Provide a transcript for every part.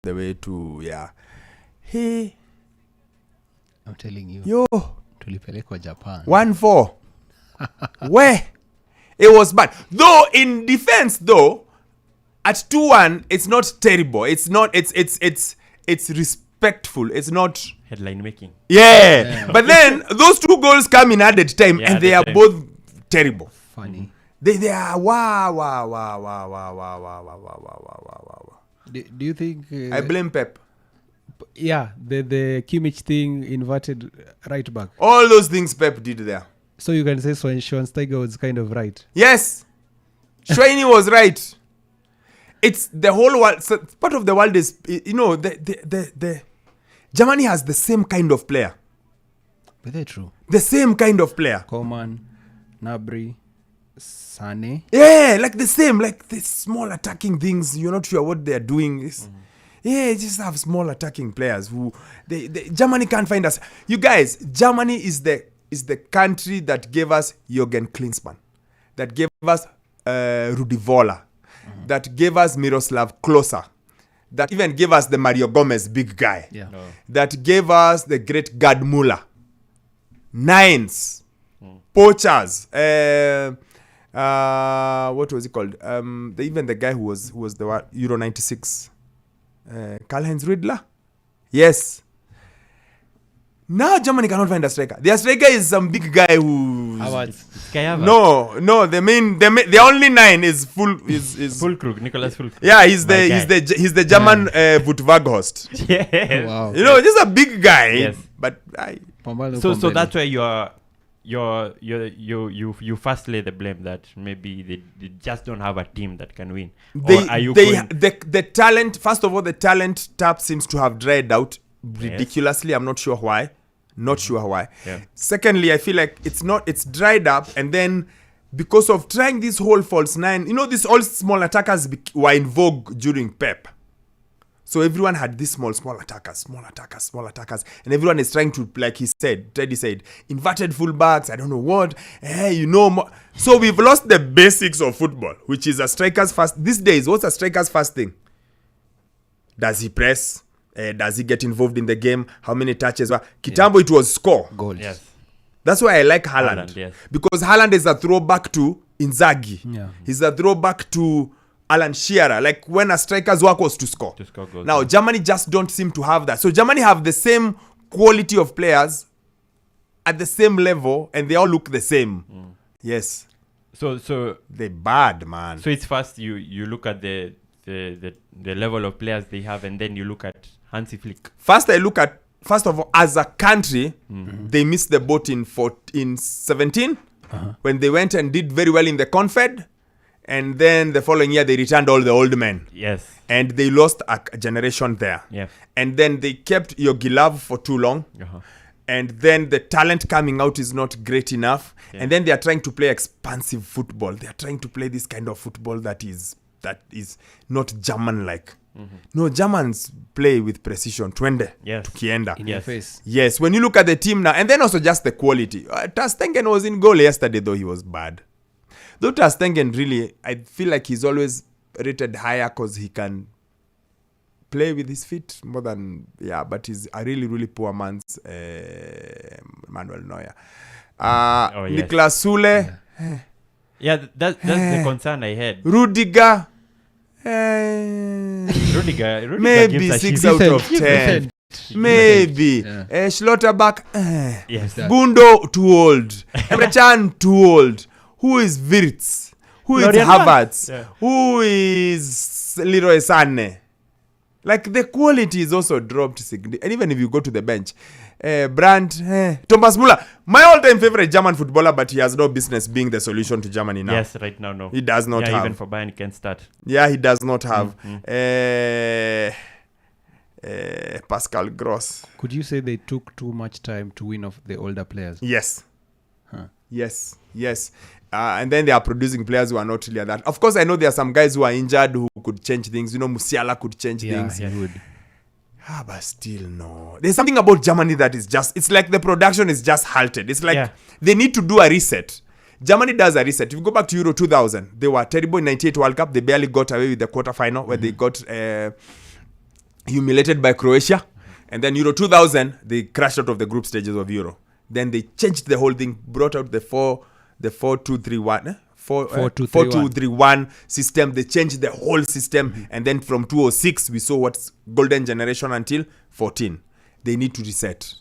the way to, Hey. I'm telling you. Yo. Tulipelekwa Japan. 1-4. Where? It was bad. Though in defense, though, at 2-1, it's not terrible. It's respectful. It's not headline making. Yeah. But then those 2 goals come in added time, and they are both terrible. Funny. They are wow. Do you think I blame Pep. Yeah, the Kimmich thing, inverted right back. All those things Pep did there. So you can say Schweinsteiger was kind of right. Yes. Schweini was right. It's the whole world. So part of the world is, the Germany has the same kind of player. But they're true. The same kind of player. Coman, Gnabry, Sane. Yeah, like the same, like the small attacking things. You're not sure what they're doing. Yeah, just have small attacking players who Germany can't find us. You guys, Germany is the country that gave us Jürgen Klinsmann, that gave us Rudi Völler, that gave us Miroslav Klose, that even gave us the Mario Gomez big guy, that gave us the great Gerd Müller, Nines, poachers, what was it called? Even the guy who was the Euro 96, Karl-Heinz Riedler. Yes. Now Germany cannot find a striker. Their striker is some big guy who. No. The only 9 is full. Is Füllkrug, Nicolas Füllkrug. Yeah, he's the German Wout Weghorst. Yeah. Wow. Just a big guy. Yes. But so that's why you first lay the blame that maybe they just don't have a team that can win. The talent. First of all, the talent tap seems to have dried out ridiculously. I'm not sure why. Yeah. Secondly, I feel like it's dried up, and then because of trying this whole false 9, these all small attackers were in vogue during Pep. So everyone had these small attackers, and everyone is trying to, like Teddy said, inverted fullbacks, I don't know what, So we've lost the basics of football, which is a striker's first. These days, what's a striker's first thing? Does he press? Does he get involved in the game? How many touches? Kitambo, it was score. Goals. Yes. That's why I like Haaland. Yes. Because Haaland is a throwback to Inzaghi. Yeah. He's a throwback to Alan Shearer. Like when a striker's work was to score. Goals. Now, Germany just don't seem to have that. So Germany have the same quality of players at the same level, and they all look the same. Yes. So they're bad, man. So it's first you look at the level of players they have, and then you look at Hansi Flick. First of all, as a country, they missed the boat in 17 when they went and did very well in the Confed, and then the following year they returned all the old men. Yes. And they lost a generation there. Yeah. And then they kept Jogi Löw for too long. And then the talent coming out is not great enough. Yeah. And then they are trying to play expansive football. They are trying to play this kind of football that is not German-like. No, Germans play with precision. Twende. Yes. Tukienda. In your face. Yes, when you look at the team now, and then also just the quality. Ter Stegen was in goal yesterday, though he was bad. Though Ter Stegen really, I feel like he's always rated higher because he can play with his feet more than, but he's a really, really poor man's Manuel Neuer. Niklas Sule. Yeah, that's the concern I had. Rudiger. Rudiger maybe 6 out of 10. Maybe. Schlotterbeck. Yes. Gundo, too old. Emre Can, too old. Who is Wirtz? Who is Havertz? Yeah. Who is Leroy Sané? Like the quality is also dropped significantly. And even if you go to the bench, Brandt, Thomas Müller, my all-time favorite German footballer, but he has no business being the solution to Germany now. Yes, right now, no. He does not have. Even for Bayern, he can start. Yeah, he does not have. Pascal Gross. Could you say they took too much time to win off the older players? Yes. Yes. And then they are producing players who are not really that. Of course, I know there are some guys who are injured who could change things. Musiala could change things. Yeah, he would. But still, no. There's something about Germany that is just, it's like the production is just halted. It's like they need to do a reset. Germany does a reset. If you go back to Euro 2000, they were terrible in 98 World Cup. They barely got away with the quarterfinal where they got humiliated by Croatia. And then Euro 2000, they crashed out of the group stages of Euro. Then they changed the whole thing, brought out the 4-2-3-1. 4-2-3-1 system. They changed the whole system. And then from 2006, we saw what's golden generation until 14. They need to reset.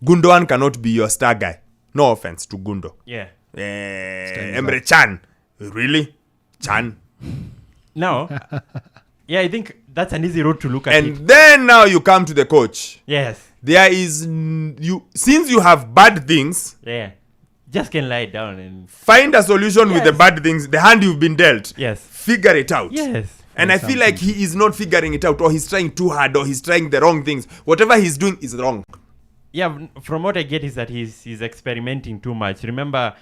Gundogan cannot be your star guy. No offense to Gundo. Yeah. Emre Can. Really? Can. Now, yeah, I think that's an easy road to look at And it. then now you come to the coach. Yes. There is since you have bad things, Yeah. Just can lie down and... find a solution with the bad things, the hand you've been dealt. Yes. Figure it out. Yes. And I feel like he is not figuring it out, or he's trying too hard, or he's trying the wrong things. Whatever he's doing is wrong. Yeah, from what I get is that he's experimenting too much. Remember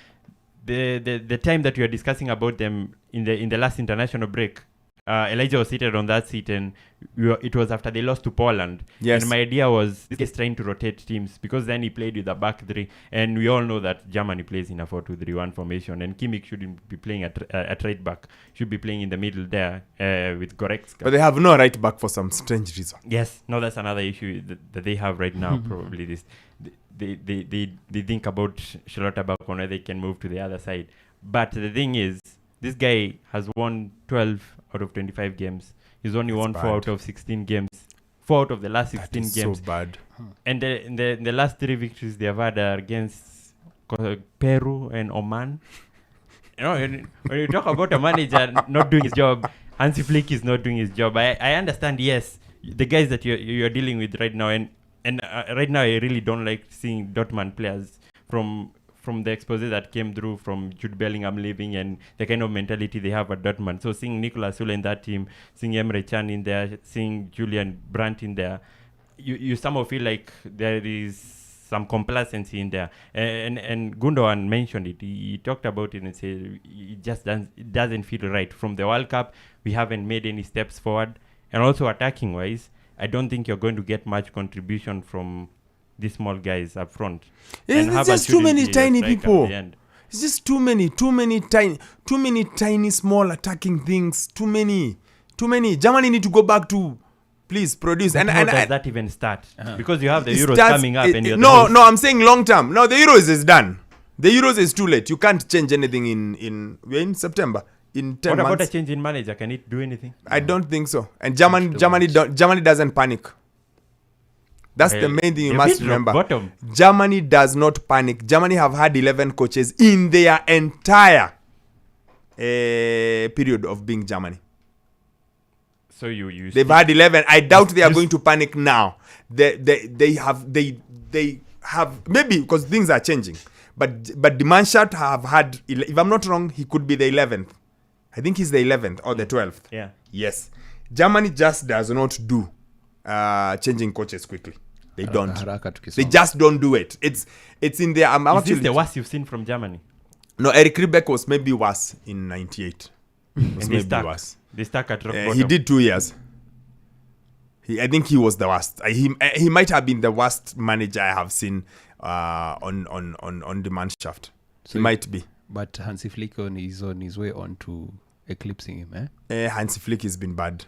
the time that we were discussing about them in the last international break. Elijah was seated on that seat, and it was after they lost to Poland. Yes. And my idea was this guy's trying to rotate teams, because then he played with a back three, and we all know that Germany plays in a 4-2-3-1 formation, and Kimmich shouldn't be playing at right back, should be playing in the middle there with Goretzka. But they have no right back for some strange reason. Yes, no, that's another issue that they have right now. Probably this, they think about Schlotterbeck on whether they can move to the other side. But the thing is, this guy has won 12 out of 25 games. He's only won 4 out of 16 games. 4 out of the last 16 games. So bad. And the last 3 victories they have had are against Peru and Oman. You know, when you talk about a manager not doing his job, Hansi Flick is not doing his job. I understand, yes, the guys that you're dealing with right now, and right now I really don't like seeing Dortmund players from the expose that came through from Jude Bellingham leaving and the kind of mentality they have at Dortmund. So seeing Nicolas Sule in that team, seeing Emre Can in there, seeing Julian Brandt in there, you somehow feel like there is some complacency in there. And Gundogan mentioned it. He talked about it and said it doesn't feel right. From the World Cup, we haven't made any steps forward. And also attacking-wise, I don't think you're going to get much contribution from these small guys up front. It's just too many tiny people. It's just too many tiny small attacking things. Too many. Germany need to go back to please produce. But and how does that even start? Because you have the Euros coming up, and you're no, I'm saying long term. No, the Euros is done. The Euros is too late. You can't change anything in September. In 10 what months. about a change in manager? Can it do anything? I don't think so. And Germany doesn't panic. That's the main thing you must remember. Bottom. Germany does not panic. Germany have had 11 coaches in their entire period of being Germany. So they've had 11. I doubt they are going to panic now. They have maybe because things are changing. But the Mannschaft have had, if I'm not wrong, he could be the 11th. I think he's the 11th or the 12th. Yeah. Yes. Germany just does not do changing coaches quickly. They don't. They just don't do it. It's in there. Is this the worst you've seen from Germany? No, Eric Ribbeck was maybe worse in 98. They stuck at rock bottom. He did 2 years. I think he was the worst. He might have been the worst manager I have seen on the Mannschaft. So he might be. But Hansi Flick is on his way on to eclipsing him, Hansi Flick has been bad.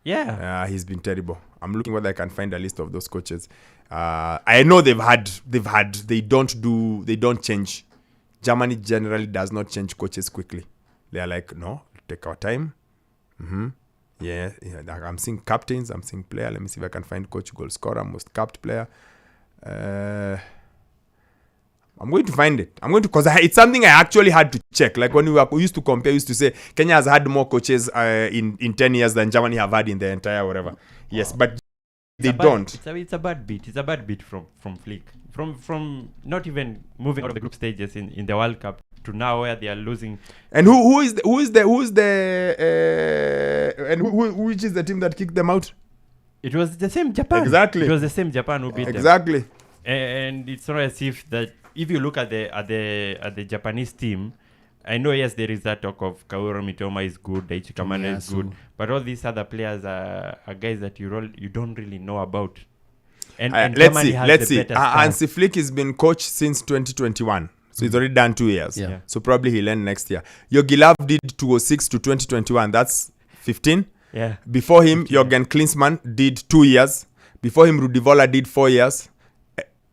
Yeah. He's been terrible. I'm looking whether I can find a list of those coaches. I know they don't change. Germany generally does not change coaches quickly. They are like, no, take our time. Yeah, I'm seeing captains, I'm seeing player. Let me see if I can find coach, goal scorer, most capped player. I'm going to find it. Because it's something I actually had to check. Like when we used to compare, we used to say Kenya has had more coaches in 10 years than Germany have had in the entire whatever. Wow. Yes, but they don't. It's a bad beat. It's a bad beat from Flick. From not even moving out of the group stages in the World Cup to now where they are losing. And which is the team that kicked them out? It was the same Japan. Exactly. It was the same Japan who beat them. Exactly. And it's not as if you look at the Japanese team, I know yes there is that talk of Kaoru Mitoma is good, Daichi Kamada is good, but all these other players are guys that you don't really know about. And let's see. Hansi Flick has been coach since 2021. So he's already done 2 years. So probably he'll end next year. Yogi Love did 2006 to 2021. That's 15. Yeah. Before him, Jürgen Klinsmann did 2 years. Before him, Rudi Völler did 4 years.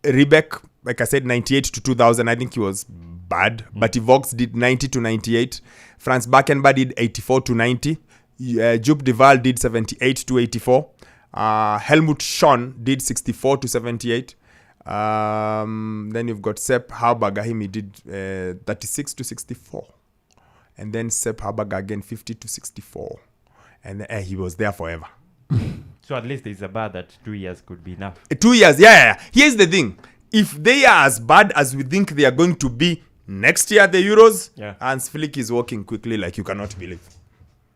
Riebeck, like I said, 98 to 2000. I think he was bad. But Vox did 90 to 98. Franz Beckenbauer did 84 to 90. Jupp de Waal did 78 to 84. Helmut Schön did 64 to 78. Then you've got Sepp Herberger. He did 36 to 64. And then Sepp Herberger again 50 to 64. And he was there forever. So at least there's a bar that 2 years could be enough. 2 years, yeah. Here's the thing. If they are as bad as we think they are going to be next year at the Euros, Hans Flick is walking quickly like you cannot believe.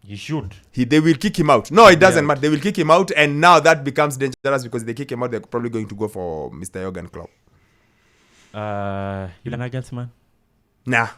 He should. They will kick him out. No, it doesn't matter. They will kick him out, and now that becomes dangerous because they kick him out, they're probably going to go for Mr. Jürgen Klopp. Julian Nagelsmann? Nah.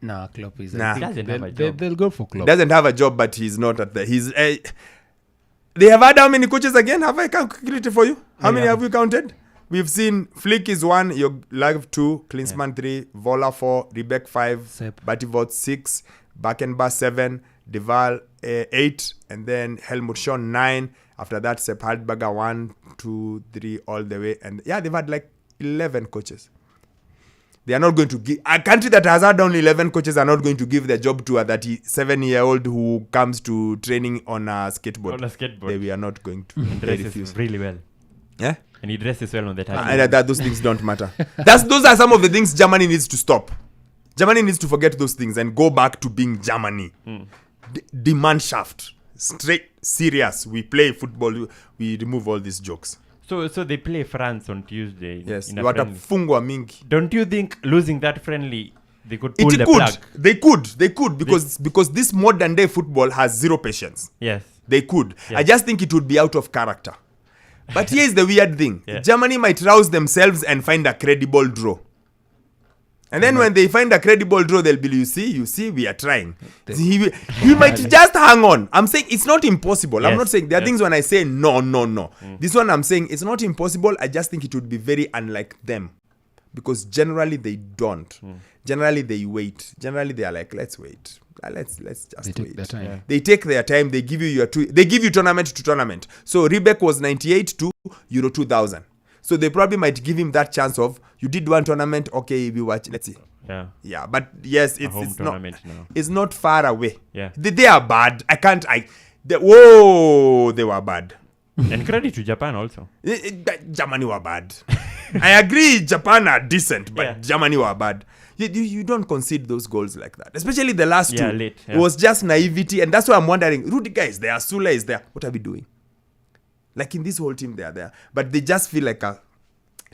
Nah, Klopp is. Nah. He doesn't have a job. They'll go for Klopp. Doesn't have a job, but he's not at the. He's. They have had how many coaches again? Have I calculated for you? How many have we counted? We've seen Flick is 1, Jörg 2, Klinsmann 3, Voller 4, Riebeck 5, Bativot 6, Beckenbauer 7, De Waal 8, and then Helmut Schön 9. After that, Sepp Herberger 1, 2, 3, all the way. And they've had like 11 coaches. They are not going to give... A country that has had only 11 coaches are not going to give their job to a 37-year-old who comes to training on a skateboard. On a skateboard. They are not going to. He dresses really well. Yeah? And he dresses well on the time. Those things don't matter. Those are some of the things Germany needs to stop. Germany needs to forget those things and go back to being Germany. Demand-shaft. Straight, serious. We play football. We remove all these jokes. So they play France on Tuesday. Yes. In a friendly. Don't you think losing that friendly, they could pull the plug? They could because this modern day football has zero patience. Yes. They could. Yes. I just think it would be out of character. But here's the weird thing. Yeah. Germany might rouse themselves and find a credible draw. And then when they find a credible draw, they'll be, you see, we are trying. He might just hang on. I'm saying it's not impossible. Yes. I'm not saying, there are things when I say no. This one I'm saying it's not impossible. I just think it would be very unlike them. Because generally they don't. Generally they wait. Generally they are like, let's wait. Let's just wait. Their time. Yeah. They take their time. They give you they give you tournament to tournament. So Riebeck was 98 to Euro 2000. So they probably might give him that chance of, you did one tournament, okay, we watch, let's see. Yeah, but yes, it's not far away. Yeah. They are bad. They were bad. And credit to Japan also. Germany were bad. I agree, Japan are decent, but Germany were bad. You don't concede those goals like that. Especially the last two. Late. Yeah. It was just naivety, and that's why I'm wondering, Rudiger is there, Sula is there. What are we doing? Like in this whole team, they are there. But they just feel like a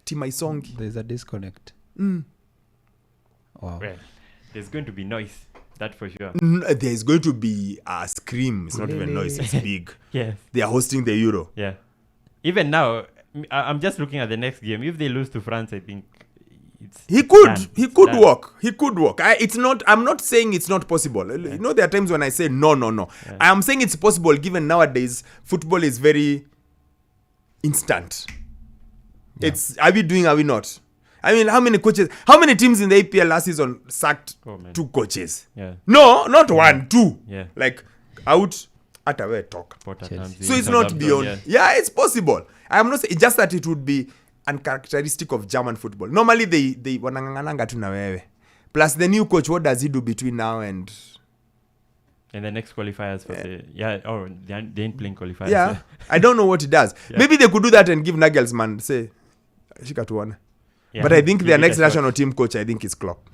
team song. There's a disconnect. Wow. Well, there's going to be noise. That for sure. There's going to be a scream. It's not even noise. It's big. Yes. They are hosting the Euro. Yeah. Even now, I'm just looking at the next game. If they lose to France, I think He could walk. I'm not saying it's not possible. You know, there are times when I say no. Yeah. I am saying it's possible given nowadays football is very instant. Are we doing, are we not? I mean, how many teams in the APL last season sacked 2 coaches? Yeah. No, not 1, 2. Yeah. Like out at a way talk. So it's not beyond. Yeah, it's possible. I'm not saying, it's just that it would be uncharacteristic of German football. Normally they wananganga tu na wewe. Plus the new coach, what does he do between now and the next qualifiers for they ain't playing qualifiers. Yeah. I don't know what he does. Yeah. Maybe they could do that and give Nagelsmann, say, shika tuone. Yeah. But I think their next national team coach, I think, is Klopp.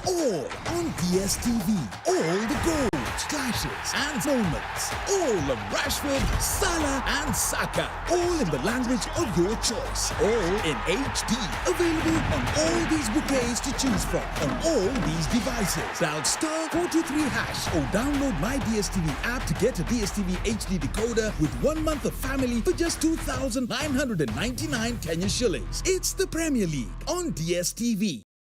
All on DSTV. All the goals, clashes, and moments. All of Rashford, Salah, and Saka. All in the language of your choice. All in HD. Available on all these bouquets to choose from on all these devices. Dial *423# or download my DSTV app to get a DSTV HD decoder with 1 month of family for just 2,999 Kenya shillings. It's the Premier League on DSTV.